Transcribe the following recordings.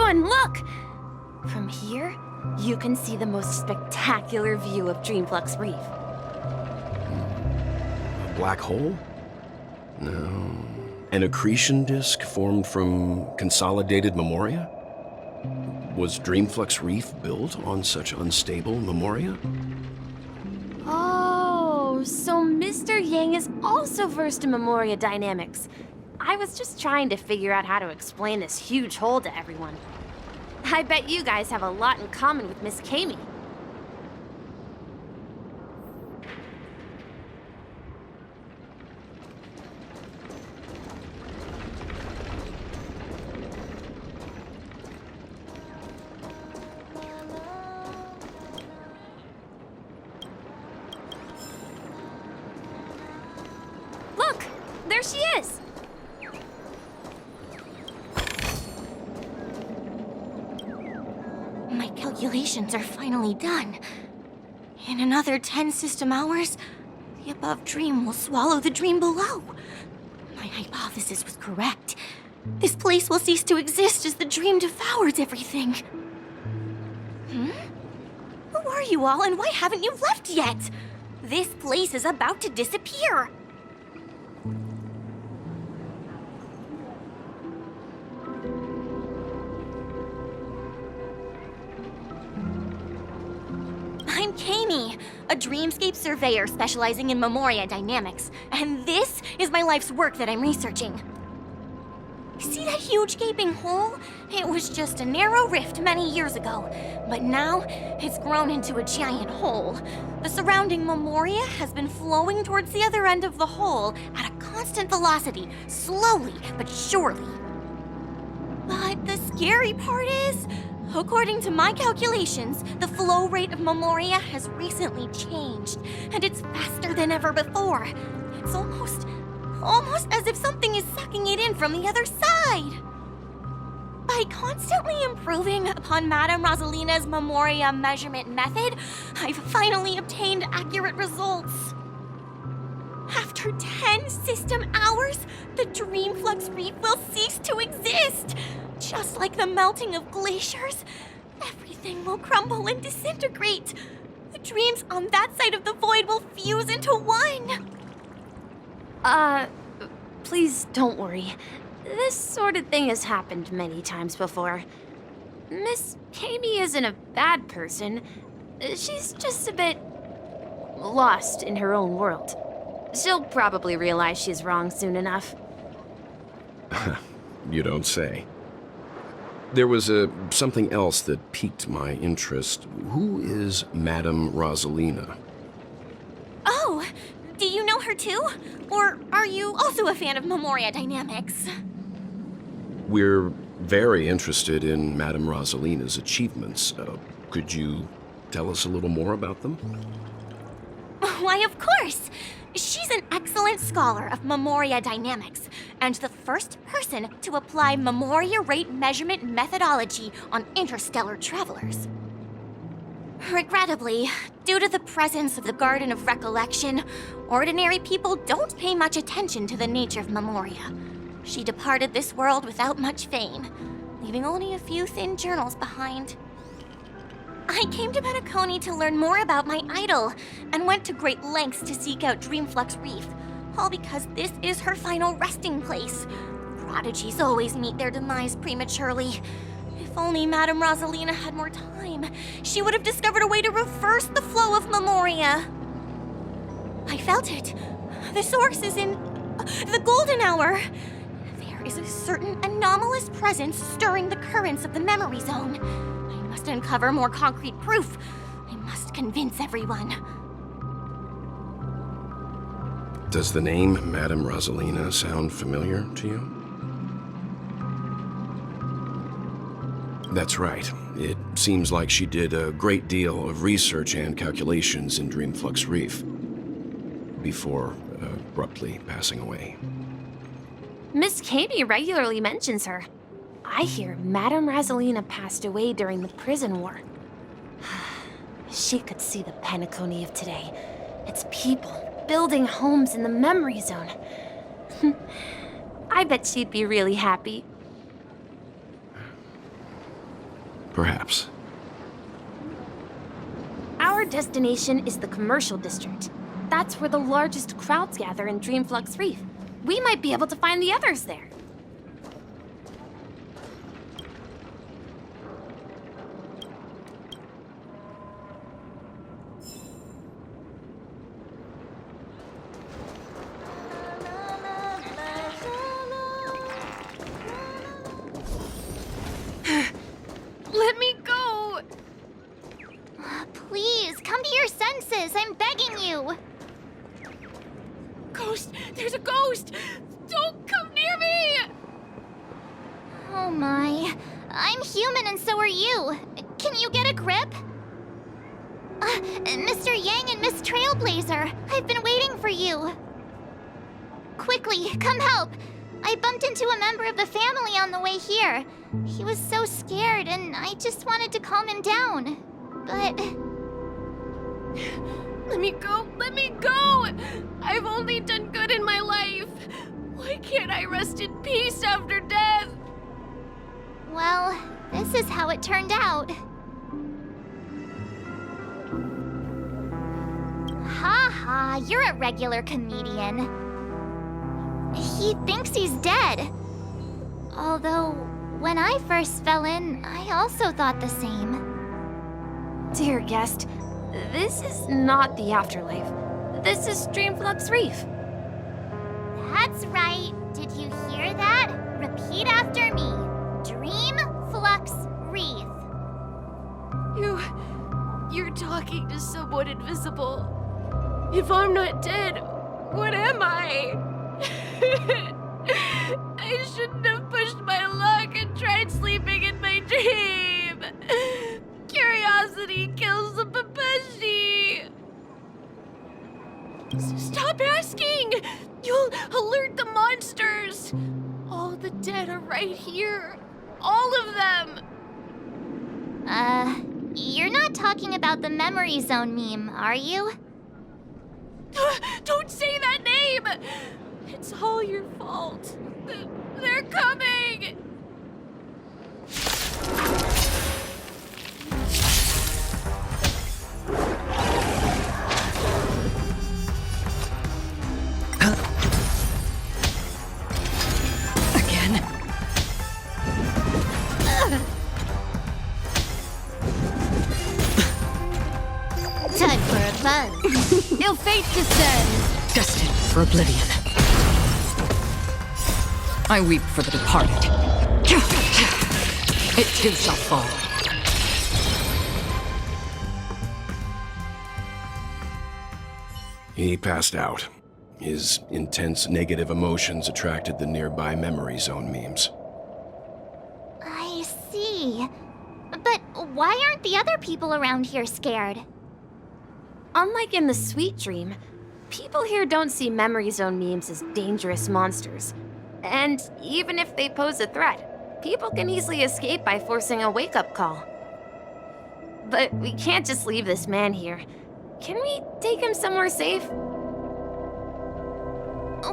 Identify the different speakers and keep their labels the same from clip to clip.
Speaker 1: Everyone, look! From here, you can see the most spectacular view of Dreamflux Reef.
Speaker 2: A black hole? No. An accretion disk formed from consolidated memoria? Was Dreamflux Reef built on such unstable memoria?
Speaker 1: Oh, so Mr. Yang is also versed in memoria dynamics. I was just trying to figure out how to explain this huge hole to everyone. I bet you guys have a lot in common with Miss Kami. Look, there she is.
Speaker 3: My calculations are finally done. In another 10 system hours, the above dream will swallow the dream below. My hypothesis was correct. This place will cease to exist as the dream devours everything. Who are you all, and why haven't you left yet? This place is about to disappear. I'm Kami, a dreamscape surveyor specializing in memoria dynamics, and this is my life's work that I'm researching. See that huge gaping hole? It was just a narrow rift many years ago, but now it's grown into a giant hole. The surrounding memoria has been flowing towards the other end of the hole at a constant velocity, slowly but surely. But the scary part is, according to my calculations, the flow rate of memoria has recently changed, and it's faster than ever before. It's almost as if something is sucking it in from the other side. By constantly improving upon Madame Rosalina's memoria measurement method, I've finally obtained accurate results. After 10 system hours, the Dreamflux Reef will cease to exist. Just like the melting of glaciers, everything will crumble and disintegrate. The dreams on that side of the void will fuse into one.
Speaker 1: Please don't worry. This sort of thing has happened many times before. Miss Kami isn't a bad person. She's just a bit lost in her own world. She'll probably realize she's wrong soon enough.
Speaker 2: You don't say. There was something else that piqued my interest. Who is Madame Rosalina?
Speaker 3: Oh, do you know her too? Or are you also a fan of memoria dynamics?
Speaker 2: We're very interested in Madame Rosalina's achievements. Could you tell us a little more about them?
Speaker 3: Why, of course! She's an excellent scholar of memoria dynamics, and the first person to apply memoria rate measurement methodology on interstellar travelers. Regrettably, due to the presence of the Garden of Recollection, ordinary people don't pay much attention to the nature of memoria. She departed this world without much fame, leaving only a few thin journals behind. I came to Penacony to learn more about my idol, and went to great lengths to seek out Dreamflux Reef, all because this is her final resting place. Prodigies always meet their demise prematurely. If only Madame Rosalina had more time, she would have discovered a way to reverse the flow of memoria. I felt it. The source is in the golden hour. There is a certain anomalous presence stirring the currents of the memory zone. I must uncover more concrete proof. I must convince everyone.
Speaker 2: Does the name Madame Rosalina sound familiar to you? That's right. It seems like she did a great deal of research and calculations in Dreamflux Reef before abruptly passing away.
Speaker 1: Miss Kami regularly mentions her. I hear Madame Rosalina passed away during the prison war. She could see the Penacony of today. Its people building homes in the memory zone. I bet she'd be really happy.
Speaker 2: Perhaps.
Speaker 1: Our destination is the commercial district. That's where the largest crowds gather in Dreamflux Reef. We might be able to find the others there. Let me go!
Speaker 3: Please, come to your senses. I'm begging you.
Speaker 1: Ghost! There's a ghost! Don't come near me!
Speaker 3: Oh my. I'm human and so are you. Can you get a grip? Mr. Yang and Miss Trailblazer, I've been waiting for you. Quickly, come help. I bumped into a member of the family on the way here. He was so scared and I just wanted to calm him down. But...
Speaker 1: Let me go! Let me go! I've only done good in my life. Why can't I rest in peace after death?
Speaker 3: well, this is how it turned out. Ha ha, you're a regular comedian. He thinks he's dead. Although, when I first fell in, I also thought the same.
Speaker 1: Dear guest, this is not the afterlife. This is Dreamflux Reef.
Speaker 3: That's right. Did you hear that? Repeat after me. Dreamflux Reef.
Speaker 1: You're talking to someone invisible. If I'm not dead, what am I? I shouldn't have pushed my luck and tried sleeping in my dream. Curiosity kills the Papeshi. Stop asking! You'll alert the monsters! All the dead are right here. All of them!
Speaker 3: You're not talking about the memory zone meme, are you?
Speaker 1: Don't say that name! It's all your fault. They're coming!
Speaker 4: Again?
Speaker 3: Time for a buzz.
Speaker 1: Ill fate descends!
Speaker 4: Destined for oblivion. I weep for the departed. It too shall fall.
Speaker 2: He passed out. His intense negative emotions attracted the nearby memory zone memes.
Speaker 3: I see. But why aren't the other people around here scared?
Speaker 1: Unlike in the Sweet Dream, people here don't see memory zone memes as dangerous monsters. And even if they pose a threat, people can easily escape by forcing a wake-up call. But we can't just leave this man here. Can we take him somewhere safe?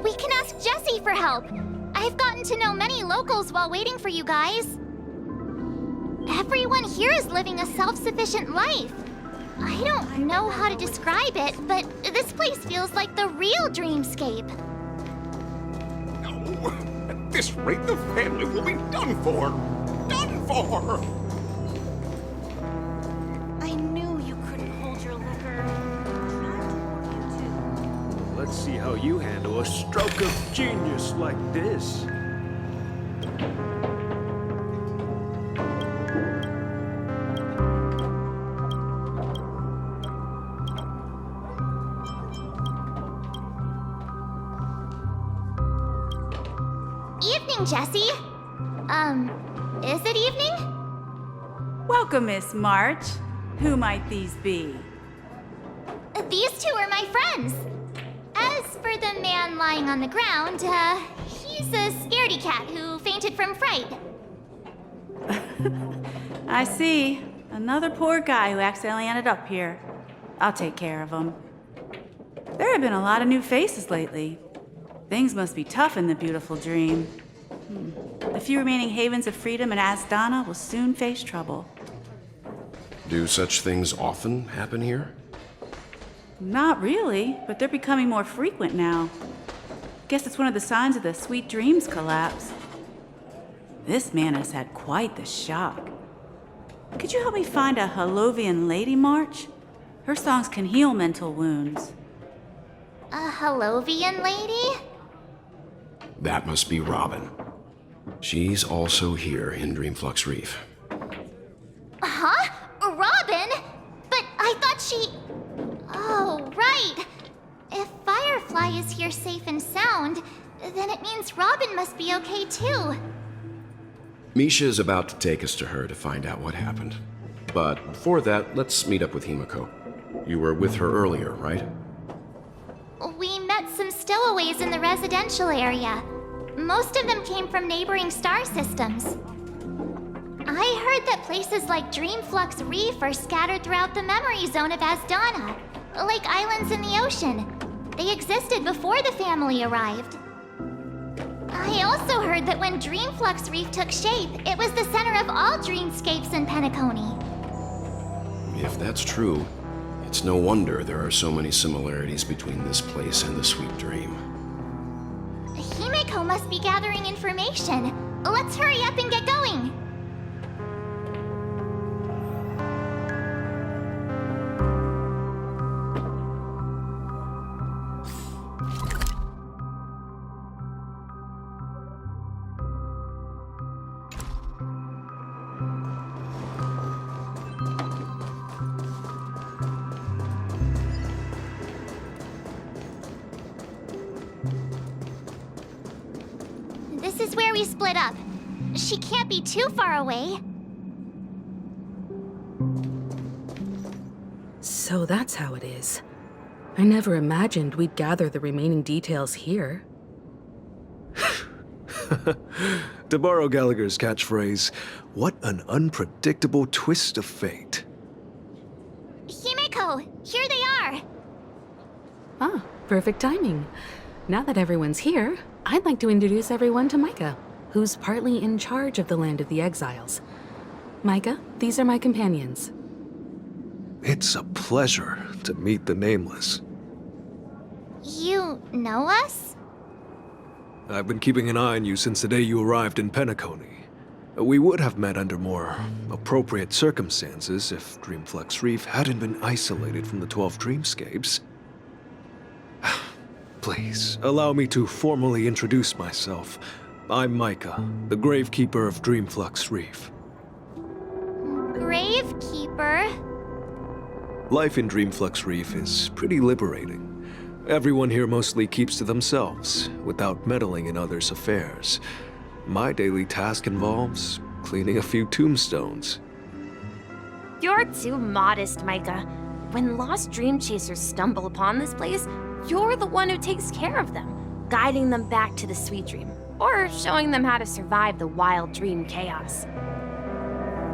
Speaker 3: We can ask Jessie for help. I've gotten to know many locals while waiting for you guys. Everyone here is living a self-sufficient life. I don't know how to describe it, but this place feels like the real dreamscape.
Speaker 5: No, at this rate, the family will be done for. Done for!
Speaker 6: I knew you couldn't hold your liquor.
Speaker 7: Let's see how you handle a stroke of genius like this.
Speaker 3: Evening, Jessie. Is it evening?
Speaker 6: Welcome, Miss March. Who might these be?
Speaker 3: These two are my friends. As for the man lying on the ground, he's a scaredy cat who fainted from fright.
Speaker 6: I see. Another poor guy who accidentally ended up here. I'll take care of him. There have been a lot of new faces lately. Things must be tough in the beautiful dream. The few remaining havens of freedom in Asdana will soon face trouble.
Speaker 2: Do such things often happen here?
Speaker 6: Not really, but they're becoming more frequent now. Guess it's one of the signs of the Sweet Dreams collapse. This man has had quite the shock. Could you help me find a Halovian lady march? Her songs can heal mental wounds.
Speaker 3: A Halovian lady?
Speaker 2: That must be Robin. She's also here in Dreamflux Reef.
Speaker 3: Huh? Robin? But I thought she... Oh, right. If Firefly is here safe and sound, then it means Robin must be okay too.
Speaker 2: Misha is about to take us to her to find out what happened. But before that, let's meet up with Himiko. You were with her earlier, right?
Speaker 3: We met some stowaways in the residential area. Most of them came from neighboring star systems. I heard that places like Dreamflux Reef are scattered throughout the memory zone of Asdana, like islands in the ocean. They existed before the family arrived. I also heard that when Dreamflux Reef took shape, it was the center of all dreamscapes in Penacony.
Speaker 2: If that's true, it's no wonder there are so many similarities between this place and the Sweet Dream.
Speaker 3: Himeko must be gathering information. Let's hurry up and get going. This is where we split up. She can't be too far away.
Speaker 8: So that's how it is. I never imagined we'd gather the remaining details here.
Speaker 7: To borrow Gallagher's catchphrase, what an unpredictable twist of fate.
Speaker 3: Himeko, here they are.
Speaker 8: Ah, perfect timing. Now that everyone's here, I'd like to introduce everyone to Micah, who's partly in charge of the Land of the Exiles. Micah, these are my companions.
Speaker 7: It's a pleasure to meet the Nameless.
Speaker 3: You know us?
Speaker 7: I've been keeping an eye on you since the day you arrived in Penacony. We would have met under more appropriate circumstances if Dreamflux Reef hadn't been isolated from the 12 dreamscapes. Please, allow me to formally introduce myself. I'm Micah, the Gravekeeper of Dreamflux Reef.
Speaker 3: Gravekeeper?
Speaker 7: Life in Dreamflux Reef is pretty liberating. Everyone here mostly keeps to themselves, without meddling in others' affairs. My daily task involves cleaning a few tombstones.
Speaker 1: You're too modest, Micah. When lost dream chasers stumble upon this place, you're the one who takes care of them, guiding them back to the Sweet Dream, or showing them how to survive the wild dream chaos.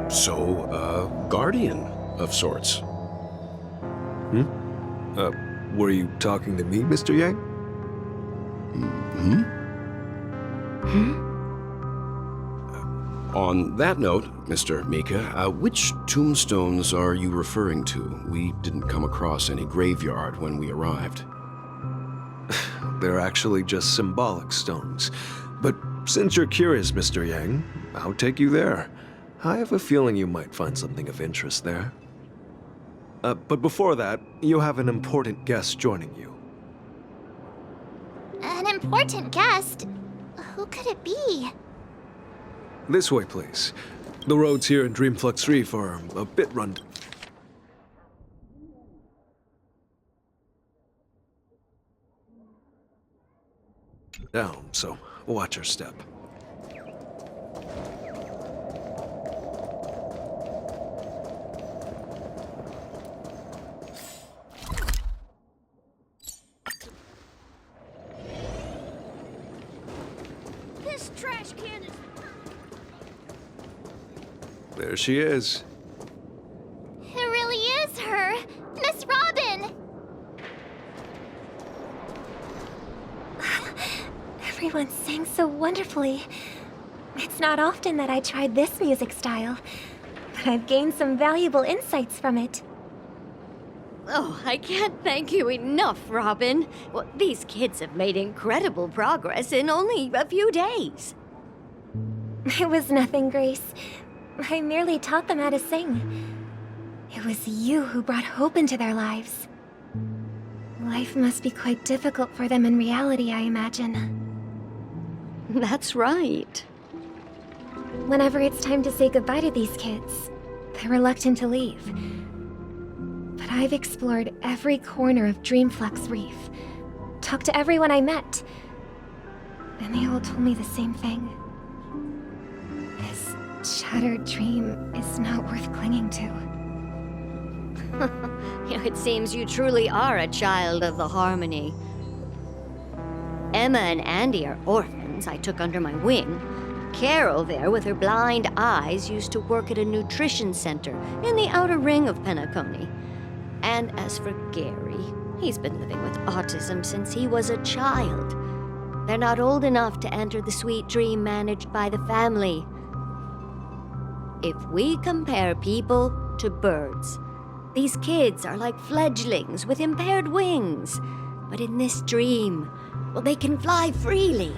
Speaker 2: So, a guardian of sorts.
Speaker 7: Were you talking to me, Mr. Yang?
Speaker 2: On that note, Mr. Mika, which tombstones are you referring to? We didn't come across any graveyard when we arrived.
Speaker 7: They're actually just symbolic stones. But since you're curious, Mr. Yang, I'll take you there. I have a feeling you might find something of interest there. But before that, you have an important guest joining you.
Speaker 3: An important guest? Who could it be?
Speaker 7: This way, please. The roads here in Dreamflux Reef are a bit run down, so watch your step.
Speaker 3: This trash can is...
Speaker 7: There she is.
Speaker 3: It really is her! Miss Robin!
Speaker 9: Everyone sang so wonderfully. It's not often that I tried this music style. but I've gained some valuable insights from it.
Speaker 10: Oh, I can't thank you enough, Robin. Well, these kids have made incredible progress in only a few days.
Speaker 9: It was nothing, Grace. I merely taught them how to sing. It was you who brought hope into their lives. Life must be quite difficult for them in reality, I imagine.
Speaker 10: That's right.
Speaker 9: Whenever it's time to say goodbye to these kids, they're reluctant to leave. But I've explored every corner of Dreamflux Reef, talked to everyone I met, and they all told me the same thing. This shattered dream is not worth clinging to.
Speaker 10: It seems you truly are a child of the Harmony. Emma and Andy are orphans I took under my wing. Carol there, with her blind eyes, used to work at a nutrition center in the outer ring of Penacony. And as for Gary, he's been living with autism since he was a child. They're not old enough to enter the sweet dream managed by the family. If we compare people to birds, these kids are like fledglings with impaired wings. But in this dream, well, they can fly freely.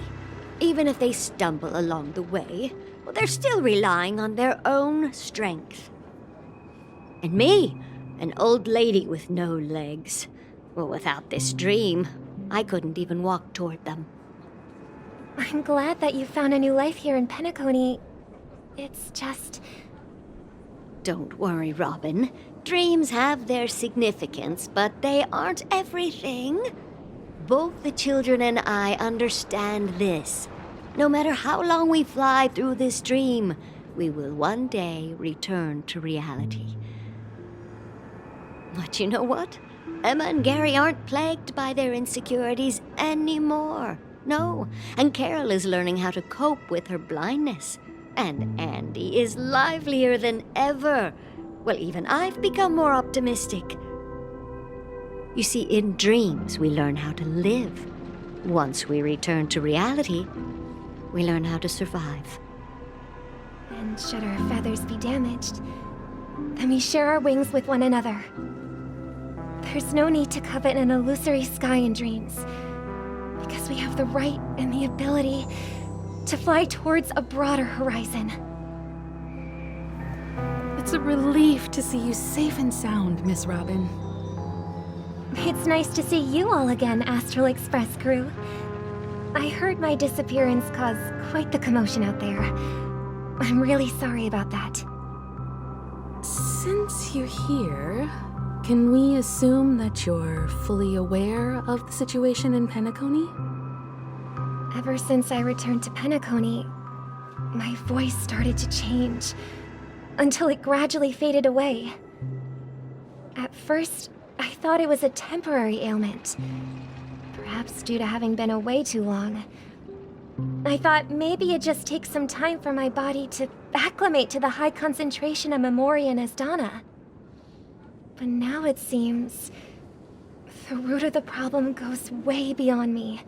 Speaker 10: Even if they stumble along the way, well, they're still relying on their own strength. And me, an old lady with no legs. Well, without this dream, I couldn't even walk toward them.
Speaker 9: I'm glad that you found a new life here in Penacony. It's just...
Speaker 10: Don't worry, Robin. Dreams have their significance, but they aren't everything. Both the children and I understand this. No matter how long we fly through this dream, we will one day return to reality. But you know what? Emma and Gary aren't plagued by their insecurities anymore. No, and Carol is learning how to cope with her blindness. And Andy is livelier than ever. Well, even I've become more optimistic. You see, in dreams, we learn how to live. Once we return to reality, we learn how to survive.
Speaker 9: And should our feathers be damaged, then we share our wings with one another. There's no need to covet an illusory sky in dreams, because we have the right and the ability to fly towards a broader horizon.
Speaker 8: It's a relief to see you safe and sound, Miss Robin.
Speaker 9: It's nice to see you all again, Astral Express crew. I heard my disappearance caused quite the commotion out there. I'm really sorry about that.
Speaker 8: Since you're here, can we assume that you're fully aware of the situation in Penacony?
Speaker 9: Ever since I returned to Penacony, my voice started to change, until it gradually faded away. At first, I thought it was a temporary ailment, perhaps due to having been away too long. I thought maybe it just takes some time for my body to acclimate to the high concentration of Memoria and Asdana. But now it seems the root of the problem goes way beyond me.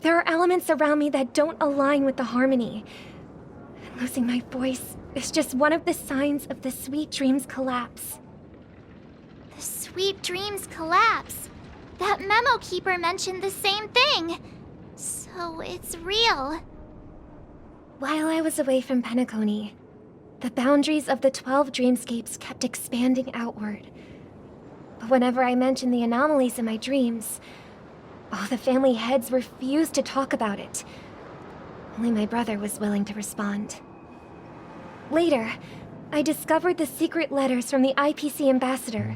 Speaker 9: There are elements around me that don't align with the Harmony. Losing my voice is just one of the signs of the Sweet Dreams collapse.
Speaker 11: The Sweet Dreams collapse. That memo keeper mentioned the same thing. So it's real.
Speaker 9: While I was away from Penacony, the boundaries of the 12 dreamscapes kept expanding outward. But whenever I mentioned the anomalies in my dreams, all the family heads refused to talk about it. Only my brother was willing to respond. Later, I discovered the secret letters from the IPC ambassador,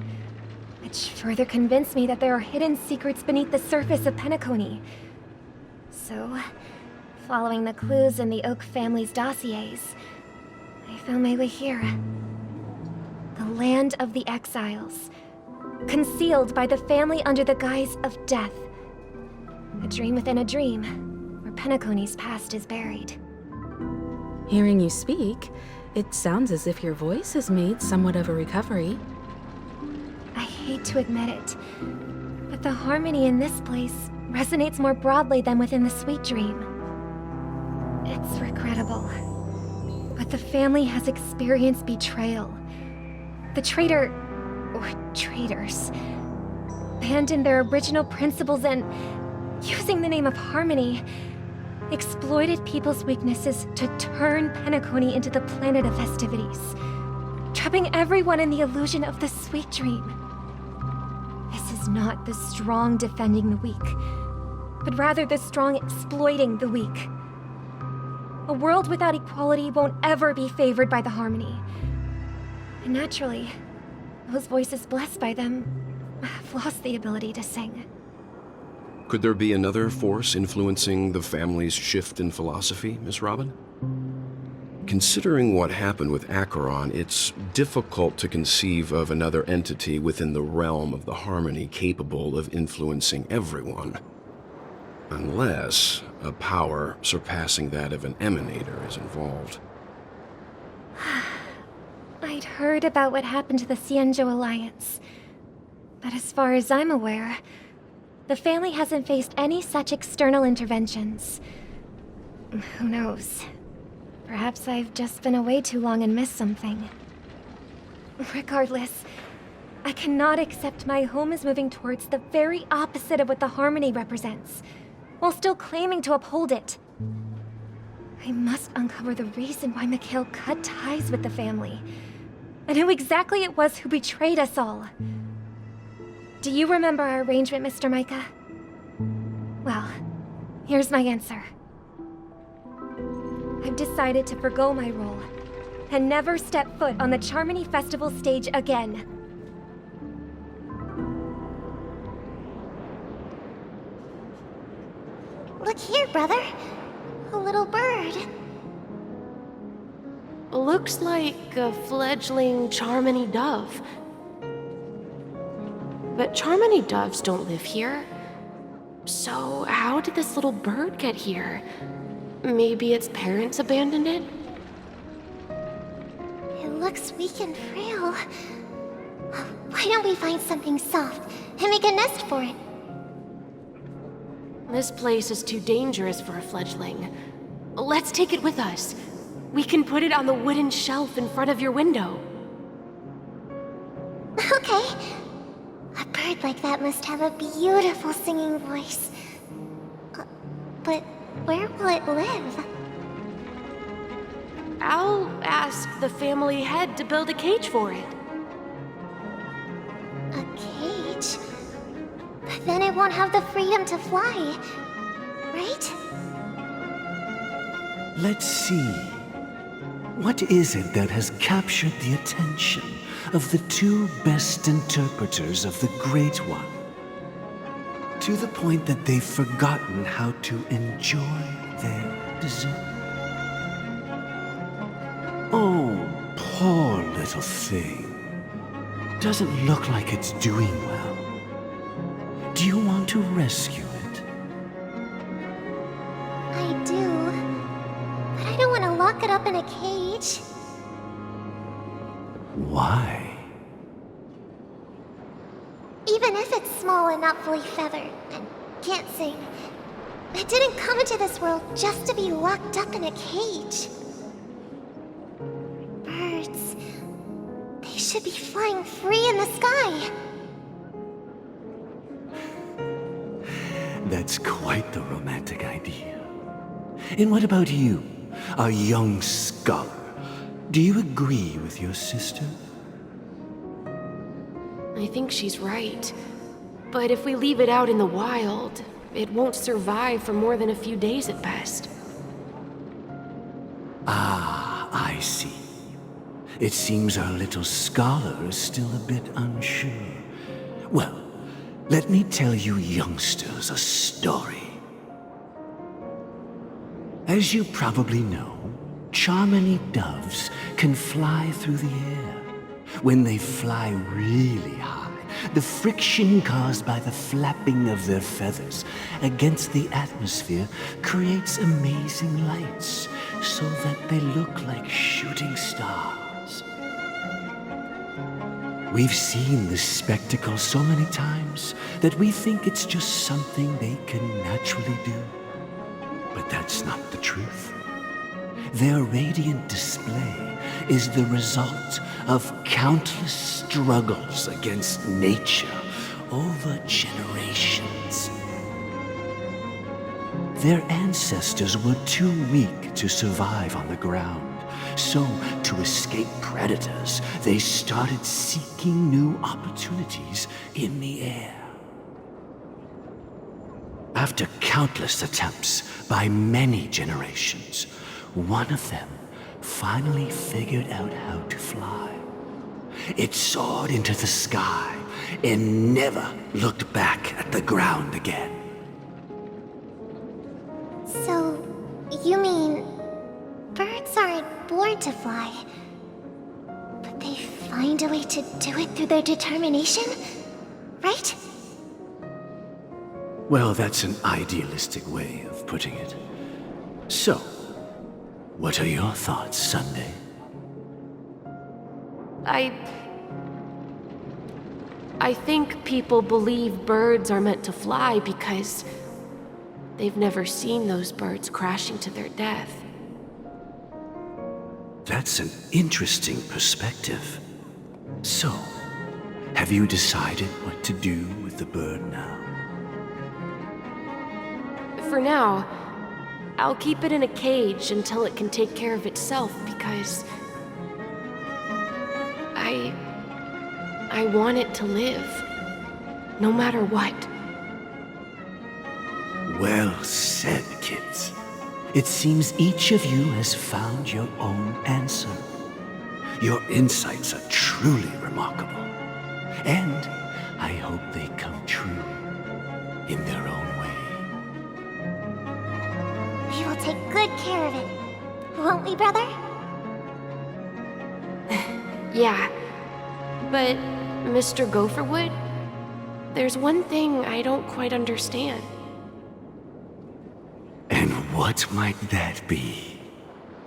Speaker 9: which further convinced me that there are hidden secrets beneath the surface of Penacony. So, following the clues in the Oak family's dossiers, I found my way here. The land of the exiles, concealed by the family under the guise of death. A dream within a dream, where Penacony's past is buried.
Speaker 8: Hearing you speak, it sounds as if your voice has made somewhat of a recovery.
Speaker 9: I hate to admit it, but the harmony in this place resonates more broadly than within the Sweet Dream. It's regrettable, But the family has experienced betrayal. The traitor, or traitors, abandoned their original principles and, using the name of Harmony, exploited people's weaknesses to turn Penacony into the planet of festivities, trapping everyone in the illusion of the sweet dream. This is not the strong defending the weak, but rather the strong exploiting the weak. A world without equality won't ever be favored by the Harmony. And naturally, those voices blessed by them have lost the ability to sing.
Speaker 2: Could there be another force influencing the family's shift in philosophy, Miss Robin? Considering what happened with Acheron, it's difficult to conceive of another entity within the realm of the Harmony capable of influencing everyone. Unless a power surpassing that of an emanator is involved.
Speaker 9: I'd heard about what happened to the Xianzhou Alliance. But as far as I'm aware, the family hasn't faced any such external interventions. Who knows? Perhaps I've just been away too long and missed something. Regardless, I cannot accept my home is moving towards the very opposite of what the Harmony represents, while still claiming to uphold it. I must uncover the reason why Mikhail cut ties with the family, and who exactly it was who betrayed us all. Do you remember our arrangement, Mr. Micah? Well, here's my answer. I've decided to forgo my role, and never step foot on the Charmony Festival stage again.
Speaker 11: Look here, brother. A little bird.
Speaker 12: Looks like a fledgling Charmony dove. But Charmony doves don't live here. So how did this little bird get here? Maybe its parents abandoned it?
Speaker 11: It looks weak and frail. Why don't we find something soft and make a nest for it?
Speaker 12: This place is too dangerous for a fledgling. Let's take it with us. We can put it on the wooden shelf in front of your window.
Speaker 11: Okay. A bird like that must have a beautiful singing voice. But where will it live?
Speaker 12: I'll ask the family head to build a cage for it.
Speaker 11: A cage? But then it won't have the freedom to fly, right?
Speaker 13: Let's see. What is it that has captured the attention of the two best interpreters of the Great One? To the point that they've forgotten how to enjoy their dessert. Oh, poor little thing. Doesn't look like it's doing well. Do you want to rescue it?
Speaker 11: I do. But I don't want to lock it up in a cage.
Speaker 13: Why?
Speaker 11: Even if it's small and not fully feathered and can't sing, it didn't come into this world just to be locked up in a cage. Birds, they should be flying free in the sky.
Speaker 13: That's quite the romantic idea. And what about you, a young scholar? Do you agree with your sister?
Speaker 12: I think she's right. But if we leave it out in the wild, it won't survive for more than a few days at best.
Speaker 13: Ah, I see. It seems our little scholar is still a bit unsure. Well, let me tell you youngsters a story. As you probably know, Charmony doves can fly through the air. When they fly really high, the friction caused by the flapping of their feathers against the atmosphere creates amazing lights, so that they look like shooting stars. We've seen this spectacle so many times that we think it's just something they can naturally do. But that's not the truth. Their radiant display is the result of countless struggles against nature over generations. Their ancestors were too weak to survive on the ground, so to escape predators, they started seeking new opportunities in the air. After countless attempts by many generations, one of them finally figured out how to fly. It soared into the sky and never looked back at the ground again.
Speaker 11: So, you mean birds aren't born to fly, but they find a way to do it through their determination, right?
Speaker 13: Well, that's an idealistic way of putting it. So, what are your thoughts, Sunday?
Speaker 12: I think people believe birds are meant to fly because they've never seen those birds crashing to their death.
Speaker 13: That's an interesting perspective. So, have you decided what to do with the bird now?
Speaker 12: For now, I'll keep it in a cage until it can take care of itself because I want it to live, no matter what.
Speaker 13: Well said, kids. It seems each of you has found your own answer. Your insights are truly remarkable. And I hope they come true in their own way.
Speaker 11: We will take good care of it, won't we, brother?
Speaker 12: Yeah, but Mr. Gopherwood, there's one thing I don't quite understand.
Speaker 13: And what might that be,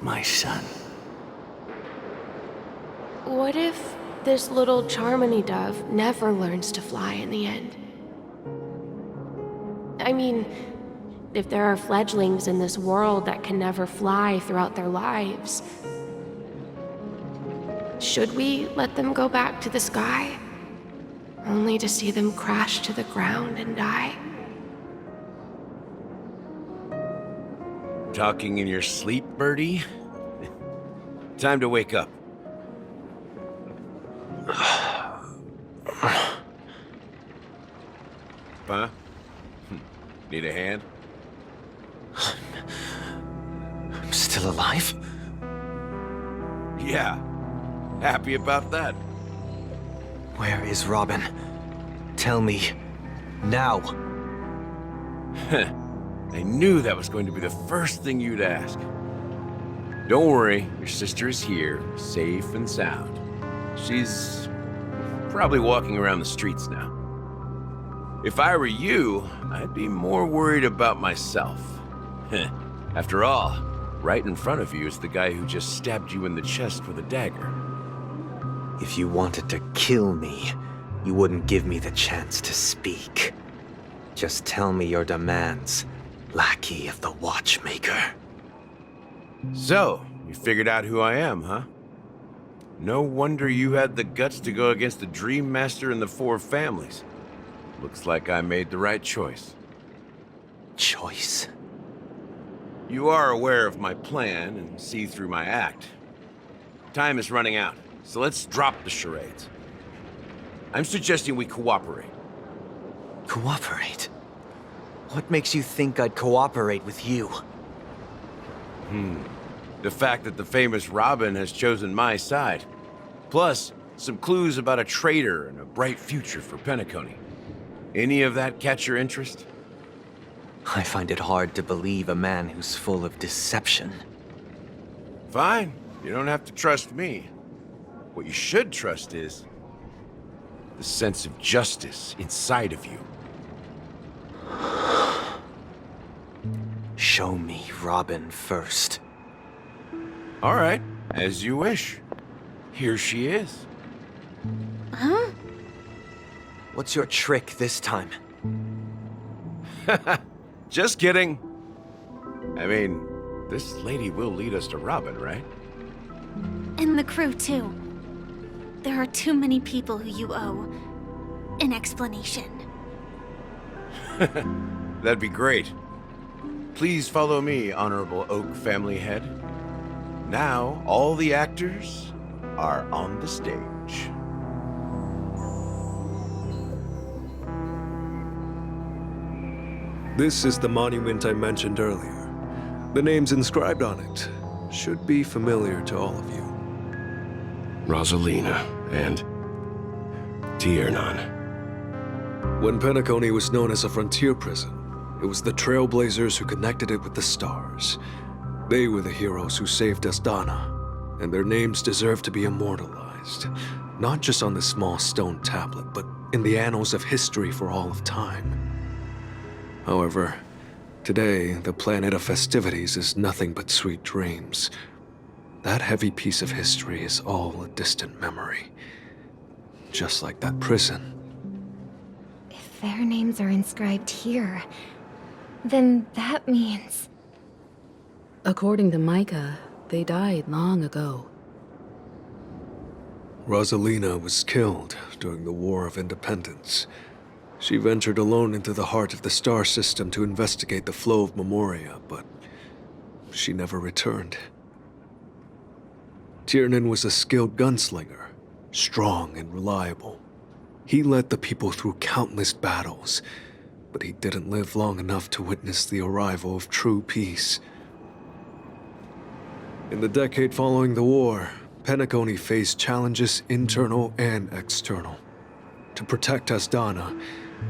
Speaker 13: my son?
Speaker 12: What if this little Charmony dove never learns to fly in the end? I mean, if there are fledglings in this world that can never fly throughout their lives, should we let them go back to the sky, only to see them crash to the ground and die?
Speaker 2: Talking in your sleep, Birdie? Time to wake up. Huh? Need a hand?
Speaker 14: I'm still alive?
Speaker 2: Yeah. Happy about that.
Speaker 14: Where is Robin? Tell me. Now.
Speaker 2: I knew that was going to be the first thing you'd ask. Don't worry, your sister is here, safe and sound. She's probably walking around the streets now. If I were you, I'd be more worried about myself. After all, right in front of you is the guy who just stabbed you in the chest with a dagger.
Speaker 14: If you wanted to kill me, you wouldn't give me the chance to speak. Just tell me your demands, lackey of the Watchmaker.
Speaker 2: So, you figured out who I am, huh? No wonder you had the guts to go against the Dream Master and the Four Families. Looks like I made the right choice.
Speaker 14: Choice?
Speaker 2: You are aware of my plan and see through my act. Time is running out, so let's drop the charades. I'm suggesting we cooperate.
Speaker 14: Cooperate? What makes you think I'd cooperate with you?
Speaker 2: The fact that the famous Robin has chosen my side. Plus, some clues about a traitor and a bright future for Penacony. Any of that catch your interest?
Speaker 14: I find it hard to believe a man who's full of deception.
Speaker 2: Fine. You don't have to trust me. What you should trust is the sense of justice inside of you.
Speaker 14: Show me Robin first.
Speaker 2: All right, as you wish. Here she is.
Speaker 3: Huh?
Speaker 14: What's your trick this time?
Speaker 2: Just kidding. I mean,
Speaker 5: This lady will lead us to Robin, right?
Speaker 3: And the crew, too. There are too many people who you owe an explanation.
Speaker 5: That'd be great. Please follow me, Honorable Oak family head. Now, all the actors are on the stage.
Speaker 7: This is the monument I mentioned earlier. The names inscribed on it should be familiar to all of you.
Speaker 2: Rosalina and Tiernan.
Speaker 7: When Penacony was known as a frontier prison, it was the Trailblazers who connected it with the stars. They were the heroes who saved Asdana, and their names deserve to be immortalized, not just on this small stone tablet, but in the annals of history for all of time. However, today, the planet of festivities is nothing but sweet dreams. That heavy piece of history is all a distant memory. Just like that prison.
Speaker 9: If their names are inscribed here, then that means...
Speaker 8: According to Micah, they died long ago.
Speaker 7: Rosalina was killed during the War of Independence. She ventured alone into the heart of the star system to investigate the flow of Memoria, but she never returned. Tiernan was a skilled gunslinger, strong and reliable. He led the people through countless battles, but he didn't live long enough to witness the arrival of true peace. In the decade following the war, Penacony faced challenges internal and external. To protect Asdana,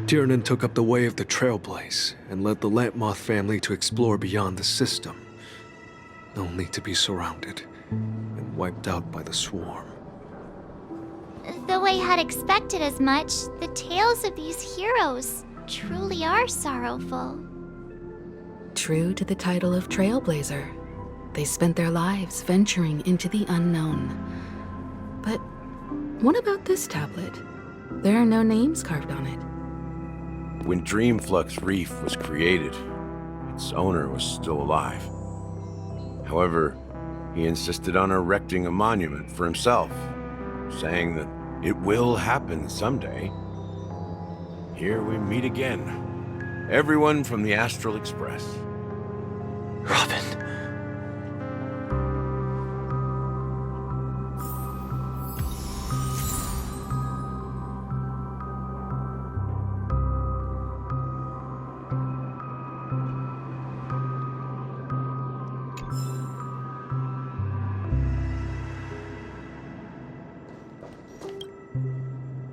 Speaker 7: Tiernan took up the way of the Trailblaze and led the Lampmoth family to explore beyond the system, only to be surrounded and wiped out by the swarm.
Speaker 11: Though I had expected as much, the tales of these heroes truly are sorrowful.
Speaker 8: True to the title of Trailblazer, they spent their lives venturing into the unknown. But what about this tablet? There are no names carved on it.
Speaker 5: When Dreamflux Reef was created, its owner was still alive. However, he insisted on erecting a monument for himself, saying that it will happen someday. Here we meet again. Everyone from the Astral Express.
Speaker 14: Robin.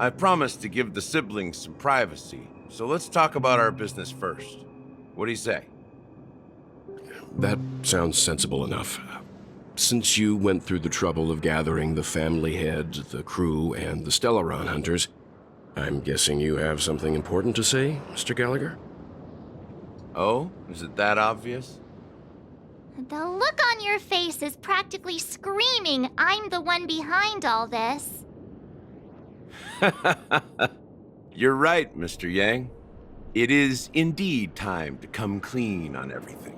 Speaker 5: I promised to give the siblings some privacy, so let's talk about our business first. What do you say?
Speaker 2: That sounds sensible enough. Since you went through the trouble of gathering the family head, the crew, and the Stellaron hunters, I'm guessing you have something important to say, Mr. Gallagher?
Speaker 5: Oh? Is it that obvious?
Speaker 11: The look on your face is practically screaming, I'm the one behind all this.
Speaker 5: You're right, Mr. Yang. It is indeed time to come clean on everything.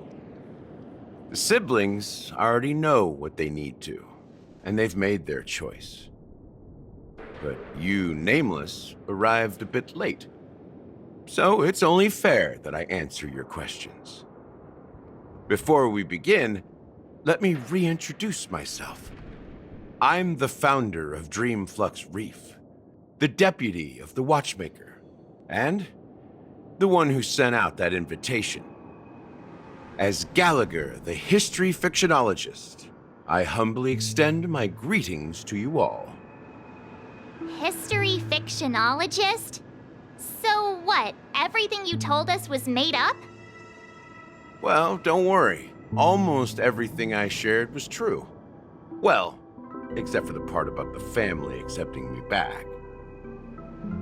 Speaker 5: The siblings already know what they need to, and they've made their choice. But you, Nameless, arrived a bit late. So it's only fair that I answer your questions. Before we begin, let me reintroduce myself. I'm the founder of Dreamflux Reef, the deputy of the Watchmaker, and the one who sent out that invitation. As Gallagher, the history fictionologist, I humbly extend my greetings to you all.
Speaker 11: History fictionologist? So what, everything you told us was made up?
Speaker 5: Well, don't worry. Almost everything I shared was true. Well, except for the part about the family accepting me back.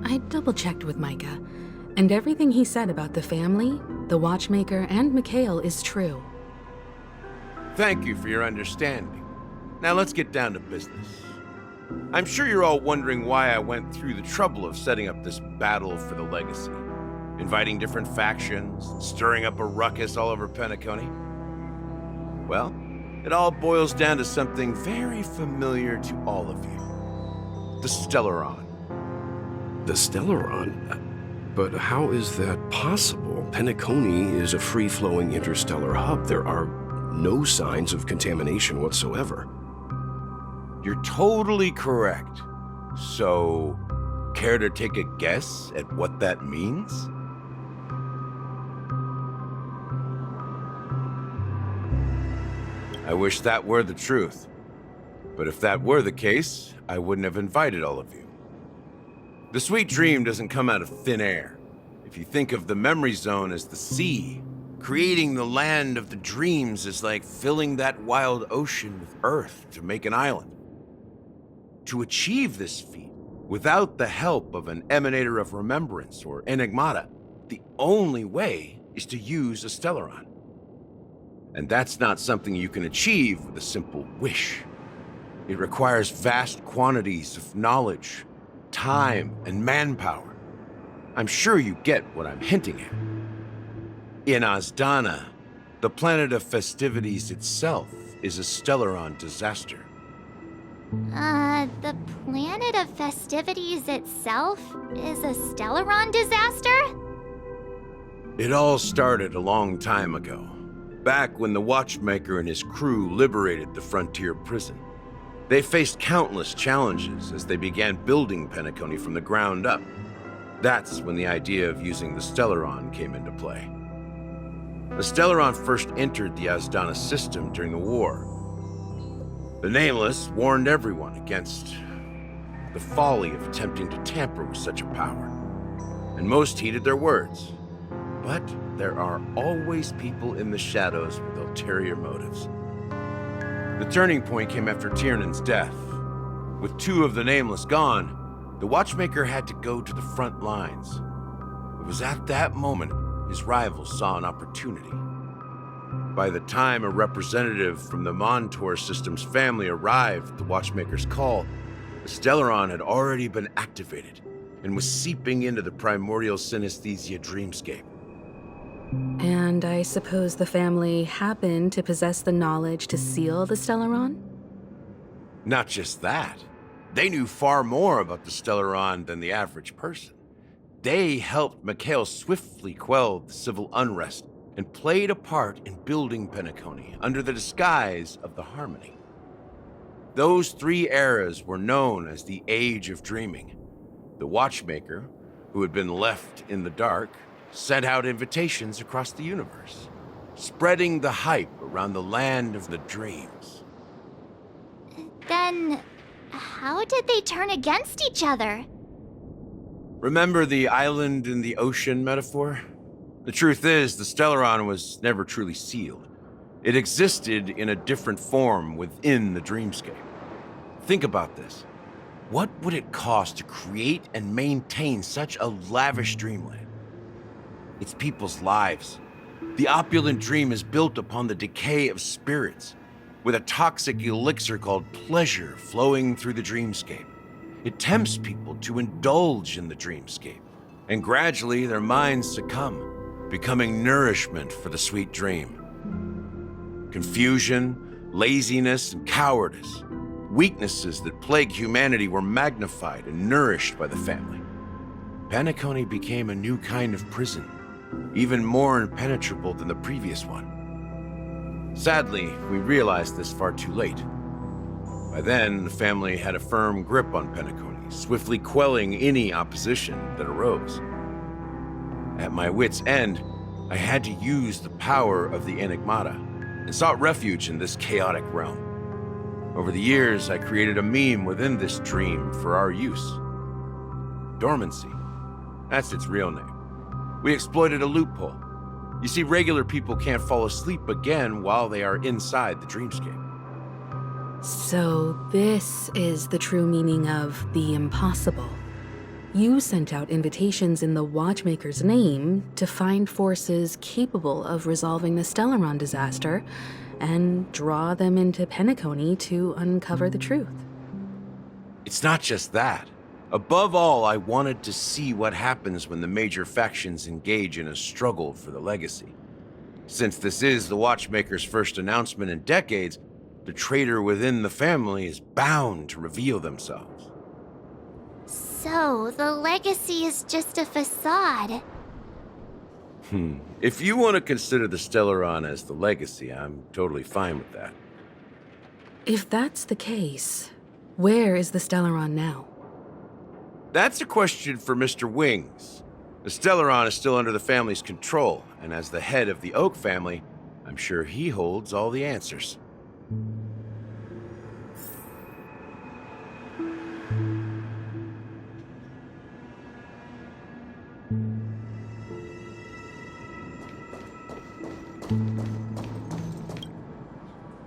Speaker 8: I double-checked with Micah, and everything he said about the family, the Watchmaker, and Mikhail is true.
Speaker 5: Thank you for your understanding. Now let's get down to business. I'm sure you're all wondering why I went through the trouble of setting up this battle for the legacy, inviting different factions, stirring up a ruckus all over Penacony. Well, it all boils down to something very familiar to all of you. The Stellaron.
Speaker 2: The Stellaron? But how is that possible? Penacony is a free-flowing interstellar hub. There are no signs of contamination whatsoever.
Speaker 5: You're totally correct. So, care to take a guess at what that means? I wish that were the truth. But if that were the case, I wouldn't have invited all of you. The sweet dream doesn't come out of thin air. If you think of the memory zone as the sea, creating the land of the dreams is like filling that wild ocean with earth to make an island. To achieve this feat, without the help of an emanator of remembrance or enigmata, the only way is to use a Stellaron. And that's not something you can achieve with a simple wish. It requires vast quantities of knowledge, time, and manpower. I'm sure you get what I'm hinting at. In Azdana, the planet of festivities itself is a Stellaron disaster.
Speaker 11: The planet of festivities itself is a Stellaron disaster?
Speaker 5: It all started a long time ago, back when the Watchmaker and his crew liberated the frontier prison. They faced countless challenges as they began building Penacony from the ground up. That's when the idea of using the Stellaron came into play. The Stellaron first entered the Azdana system during the war. The Nameless warned everyone against the folly of attempting to tamper with such a power, and most heeded their words. But there are always people in the shadows with ulterior motives. The turning point came after Tiernan's death. With two of the Nameless gone, the Watchmaker had to go to the front lines. It was at that moment his rivals saw an opportunity. By the time a representative from the Montour Systems family arrived at the Watchmaker's call, the Stellaron had already been activated and was seeping into the primordial synesthesia dreamscape.
Speaker 8: And I suppose the family happened to possess the knowledge to seal the Stellaron?
Speaker 5: Not just that. They knew far more about the Stellaron than the average person. They helped Mikhail swiftly quell the civil unrest and played a part in building Penacony under the disguise of the Harmony. Those three eras were known as the Age of Dreaming. The Watchmaker, who had been left in the dark, sent out invitations across the universe, spreading the hype around the land of the dreams.
Speaker 11: Then, how did they turn against each other?
Speaker 5: Remember the island in the ocean metaphor? The truth is, the Stellaron was never truly sealed. It existed in a different form within the dreamscape. Think about this. What would it cost to create and maintain such a lavish dreamland? It's people's lives. The opulent dream is built upon the decay of spirits, with a toxic elixir called pleasure flowing through the dreamscape. It tempts people to indulge in the dreamscape, and gradually their minds succumb, becoming nourishment for the sweet dream. Confusion, laziness, and cowardice, weaknesses that plague humanity, were magnified and nourished by the family. Penacony became a new kind of prison, even more impenetrable than the previous one. Sadly, we realized this far too late. By then, the family had a firm grip on Penacony, swiftly quelling any opposition that arose. At my wit's end, I had to use the power of the Enigmata, and sought refuge in this chaotic realm. Over the years, I created a meme within this dream for our use. Dormancy. That's its real name. We exploited a loophole. You see, regular people can't fall asleep again while they are inside the dreamscape.
Speaker 8: So this is the true meaning of the impossible. You sent out invitations in the Watchmaker's name to find forces capable of resolving the Stellaron disaster and draw them into Penacony to uncover the truth.
Speaker 5: It's not just that. Above all, I wanted to see what happens when the major factions engage in a struggle for the legacy. Since this is the Watchmaker's first announcement in decades, the traitor within the family is bound to reveal themselves.
Speaker 11: So, the legacy is just a facade.
Speaker 5: If you want to consider the Stellaron as the legacy, I'm totally fine with that.
Speaker 8: If that's the case, where is the Stellaron now?
Speaker 5: That's a question for Mr. Wings. The Stellaron is still under the family's control, and as the head of the Oak family, I'm sure he holds all the answers.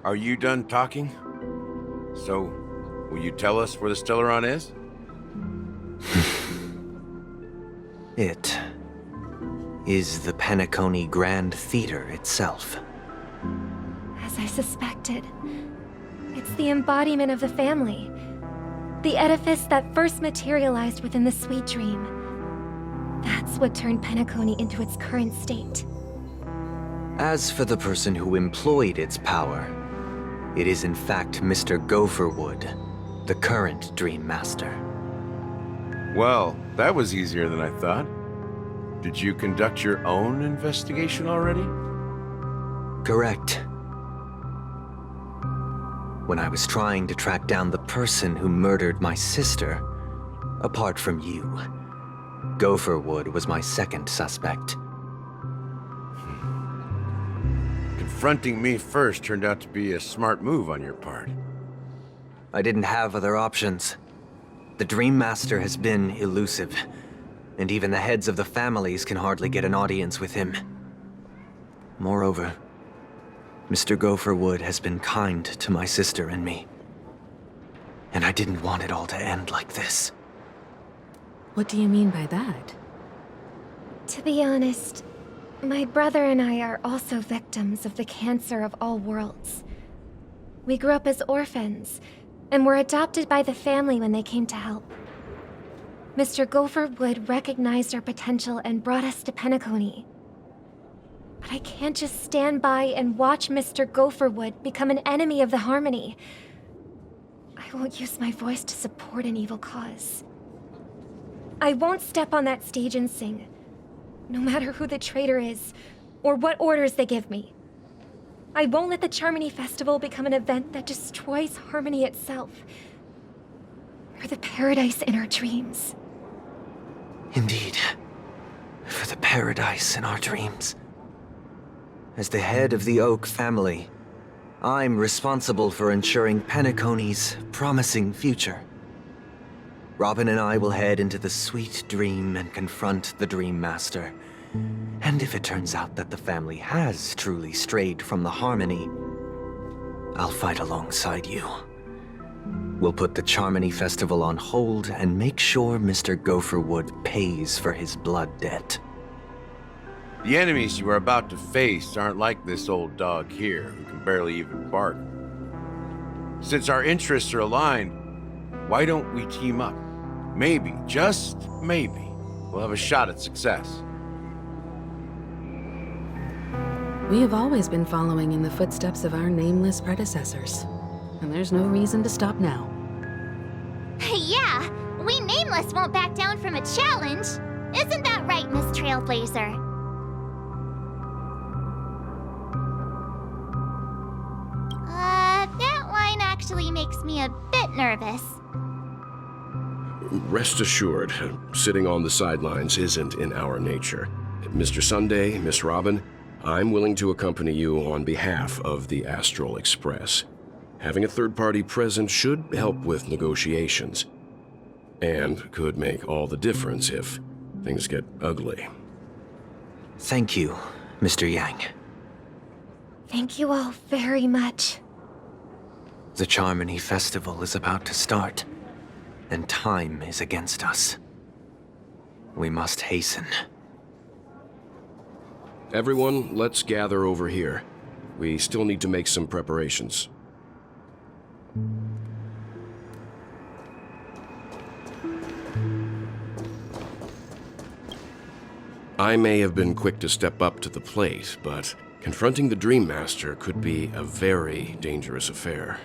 Speaker 5: Are you done talking? So, will you tell us where the Stellaron is?
Speaker 14: It is the Penacony Grand Theater itself.
Speaker 9: As I suspected, it's the embodiment of the family. The edifice that first materialized within the Sweet Dream. That's what turned Penacony into its current state.
Speaker 14: As for the person who employed its power, it is in fact Mr. Gopherwood, the current Dream Master.
Speaker 5: Well, that was easier than I thought. Did you conduct your own investigation already?
Speaker 14: Correct. When I was trying to track down the person who murdered my sister, apart from you, Gopherwood was my second suspect.
Speaker 5: Confronting me first turned out to be a smart move on your part.
Speaker 14: I didn't have other options. The Dream Master has been elusive, and even the heads of the families can hardly get an audience with him. Moreover, Mr. Gopherwood has been kind to my sister and me. And I didn't want it all to end like this.
Speaker 8: What do you mean by that?
Speaker 9: To be honest, my brother and I are also victims of the cancer of all worlds. We grew up as orphans, and were adopted by the family when they came to help. Mr. Gopherwood recognized our potential and brought us to Penacony. But I can't just stand by and watch Mr. Gopherwood become an enemy of the Harmony. I won't use my voice to support an evil cause. I won't step on that stage and sing, no matter who the traitor is, or what orders they give me. I won't let the Charmony Festival become an event that destroys Harmony itself, or the paradise in our dreams.
Speaker 14: Indeed. For the paradise in our dreams. As the head of the Oak family, I'm responsible for ensuring Penacony's promising future. Robin and I will head into the Sweet Dream and confront the Dream Master. And if it turns out that the family has truly strayed from the Harmony, I'll fight alongside you. We'll put the Charmony Festival on hold and make sure Mr. Gopherwood pays for his blood debt.
Speaker 5: The enemies you are about to face aren't like this old dog here, who can barely even bark. Since our interests are aligned, why don't we team up? Maybe, just maybe, we'll have a shot at success.
Speaker 8: We have always been following in the footsteps of our nameless predecessors, and there's no reason to stop now.
Speaker 11: Yeah, we Nameless won't back down from a challenge. Isn't that right, Miss Trailblazer? That line actually makes me a bit nervous.
Speaker 2: Rest assured, sitting on the sidelines isn't in our nature. Mr. Sunday, Miss Robin, I'm willing to accompany you on behalf of the Astral Express. Having a third party present should help with negotiations, and could make all the difference if things get ugly.
Speaker 14: Thank you, Mr. Yang.
Speaker 9: Thank you all very much.
Speaker 14: The Charmony Festival is about to start, and time is against us. We must hasten.
Speaker 2: Everyone, let's gather over here. We still need to make some preparations. I may have been quick to step up to the plate, but Confronting the Dream Master could be a very dangerous affair.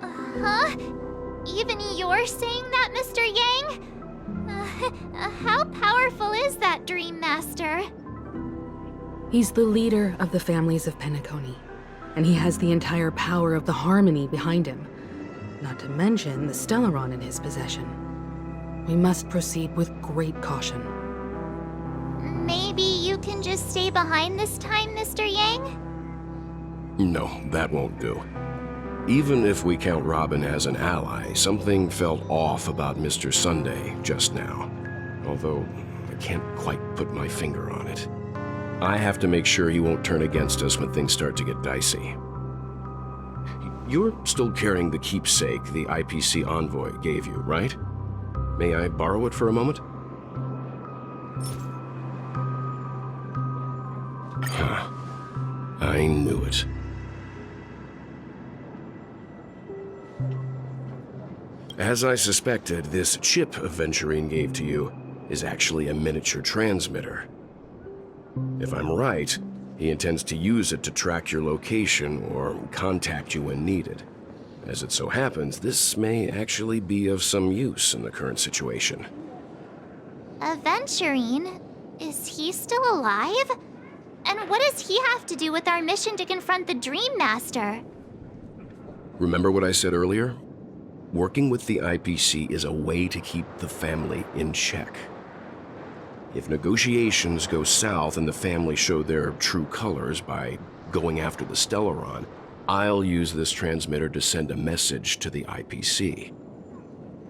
Speaker 11: Huh? Even you're saying that, Mr. Yang? How powerful is that Dream Master?
Speaker 8: He's the leader of the families of Penacony, and he has the entire power of the Harmony behind him, not to mention the Stellaron in his possession. We must proceed with great caution.
Speaker 11: Maybe you can just stay behind this time, Mr. Yang?
Speaker 2: No, that won't do. Even if we count Robin as an ally, something felt off about Mr. Sunday just now. Although, I can't quite put my finger on it. I have to make sure he won't turn against us when things start to get dicey. You're still carrying the keepsake the IPC envoy gave you, right? May I borrow it for a moment? Huh. I knew it. As I suspected, this chip Aventurine gave to you is actually a miniature transmitter. If I'm right, he intends to use it to track your location or contact you when needed. As it so happens, this may actually be of some use in the current situation.
Speaker 11: Aventurine? Is he still alive? And what does he have to do with our mission to confront the Dream Master?
Speaker 2: Remember what I said earlier? Working with the IPC is a way to keep the family in check. If negotiations go south and the family show their true colors by going after the Stellaron, I'll use this transmitter to send a message to the IPC.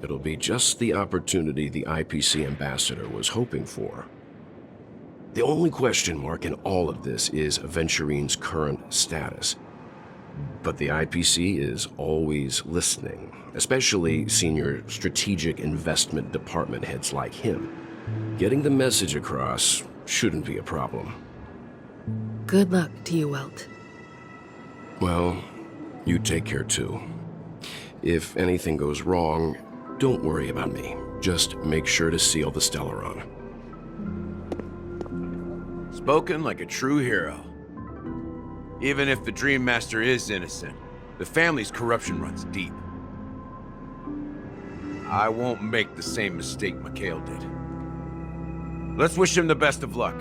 Speaker 2: It'll be just the opportunity the IPC ambassador was hoping for. The only question mark in all of this is Aventurine's current status. But the IPC is always listening, especially senior strategic investment department heads like him. Getting the message across shouldn't be a problem.
Speaker 8: Good luck to you, Welt.
Speaker 2: Well, you take care too. If anything goes wrong, don't worry about me. Just make sure to seal the Stellaron.
Speaker 5: Spoken like a true hero. Even if the Dream Master is innocent, the family's corruption runs deep. I won't make the same mistake Mikhail did. Let's wish him the best of luck.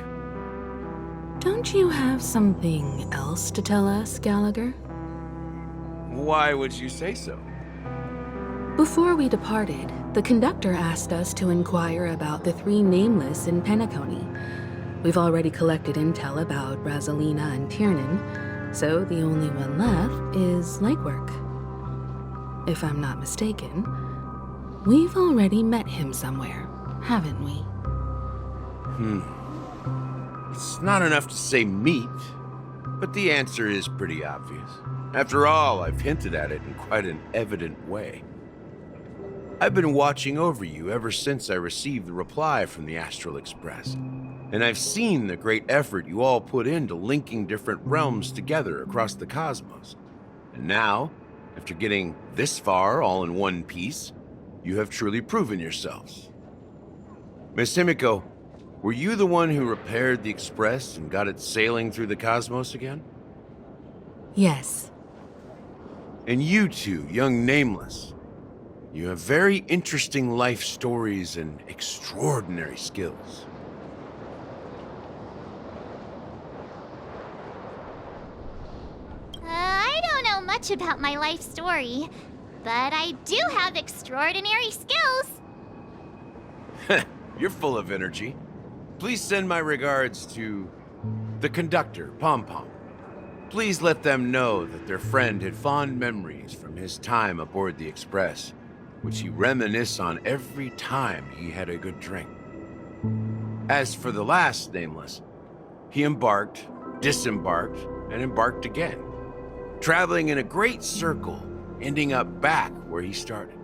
Speaker 8: Don't you have something else to tell us, Gallagher?
Speaker 5: Why would you say so?
Speaker 8: Before we departed, the conductor asked us to inquire about the 3 nameless in Penacony. We've already collected intel about Razalina and Tiernan, so the only one left is legwork. If I'm not mistaken, we've already met him somewhere, haven't we?
Speaker 5: It's not enough to say meet, but the answer is pretty obvious. After all, I've hinted at it in quite an evident way. I've been watching over you ever since I received the reply from the Astral Express, and I've seen the great effort you all put into linking different realms together across the cosmos. And now, after getting this far all in one piece, you have truly proven yourselves. Miss Himiko, were you the one who repaired the Express and got it sailing through the cosmos again?
Speaker 8: Yes.
Speaker 5: And you two, young Nameless, you have very interesting life stories and extraordinary skills.
Speaker 11: I don't know much about my life story, but I do have extraordinary skills.
Speaker 5: You're full of energy. Please send my regards to the conductor, Pom Pom. Please let them know that their friend had fond memories from his time aboard the Express, which he reminisced on every time he had a good drink. As for the last Nameless, he embarked, disembarked, and embarked again, traveling in a great circle, ending up back where he started.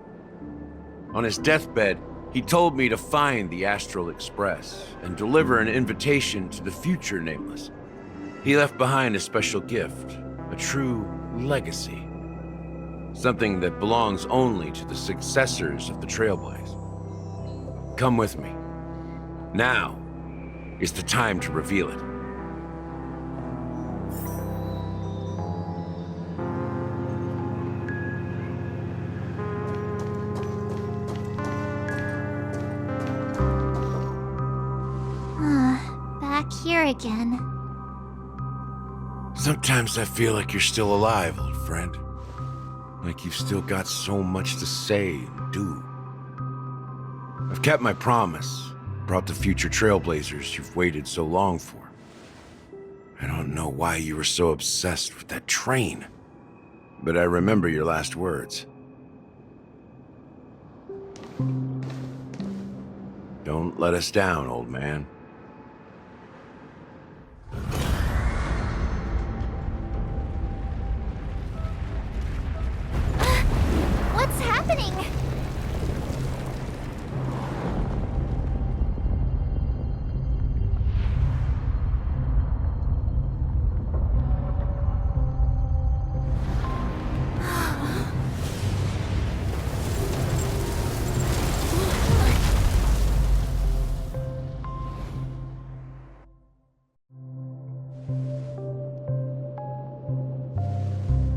Speaker 5: On his deathbed, he told me to find the Astral Express and deliver an invitation to the future Nameless. He left behind a special gift, a true legacy. Something that belongs only to the successors of the Trailblaze. Come with me. Now is the time to reveal it.
Speaker 11: here again.
Speaker 5: Sometimes I feel like you're still alive, old friend. Like you've still got so much to say and do. I've kept my promise, brought the future Trailblazers you've waited so long for. I don't know why you were so obsessed with that train, but I remember your last words. Don't let us down, old man.
Speaker 11: What's happening?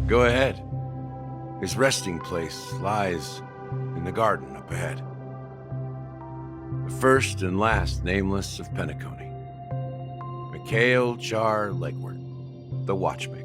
Speaker 5: Go ahead. His resting place lies in the garden up ahead. The first and last nameless of Penacony. Mikhail Char Legwart, the Watchmaker.